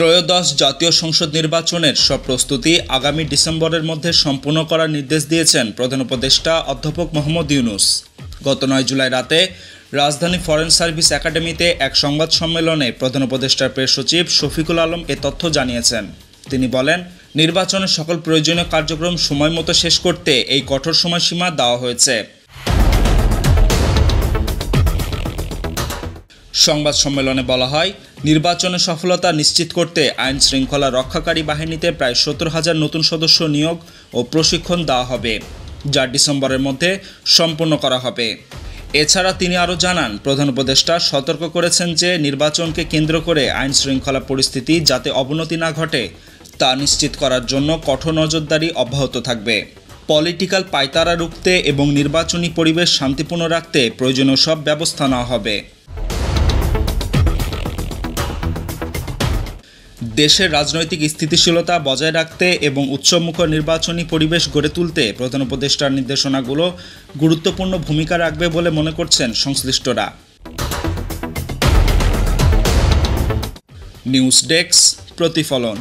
ত্রয়োদশ জাতীয় সংসদ নির্বাচনের সব প্রস্তুতি আগামী ডিসেম্বরের মধ্যে সম্পূর্ণ করার নির্দেশ দিয়েছেন প্রধান উপদেষ্টা অধ্যাপক মোহাম্মদ ইউনূস। গত 9 জুলাই রাতে রাজধানী ফরেন সার্ভিস একাডেমিতে এক সংবাদ সম্মেলনে প্রধান উপদেষ্টার প্রেস সচিব শফিকুল আলম এ তথ্য জানিয়েছেন। তিনি বলেন, নির্বাচনের সকল প্রয়োজনীয় কার্যক্রম সময়মতো শেষ করতে এই কঠোর সময়সীমা দেওয়া হয়েছে। সংবাদ সম্মেলনে বলা হয়, নির্বাচনের সফলতা নিশ্চিত করতে আইন শৃঙ্খলা রক্ষাকারী বাহিনীতে প্রায় 70,000 নতুন সদস্য নিয়োগ ও প্রশিক্ষণ দেওয়া হবে, যা ডিসেম্বরের মধ্যে সম্পন্ন করা হবে। এছাড়া তিনি আরও জানান, প্রধান উপদেষ্টা সতর্ক করেছেন যে নির্বাচনকে কেন্দ্র করে আইন শৃঙ্খলা পরিস্থিতি যাতে অবনতি না ঘটে তা নিশ্চিত করার জন্য কঠোর নজরদারি অব্যাহত থাকবে। পলিটিক্যাল পায়তারা রুখতে এবং নির্বাচনী পরিবেশ শান্তিপূর্ণ রাখতে প্রয়োজনীয় সব ব্যবস্থা নেওয়া হবে। দেশের রাজনৈতিক স্থিতিশীলতা বজায় রাখতে এবং উৎসবমুখর নির্বাচনী পরিবেশ গড়ে তুলতে প্রধান উপদেষ্টার নির্দেশনাগুলো গুরুত্বপূর্ণ ভূমিকা রাখবে বলে মনে করছেন সংশ্লিষ্টরা। নিউজ ডেস্ক, প্রতিফলন।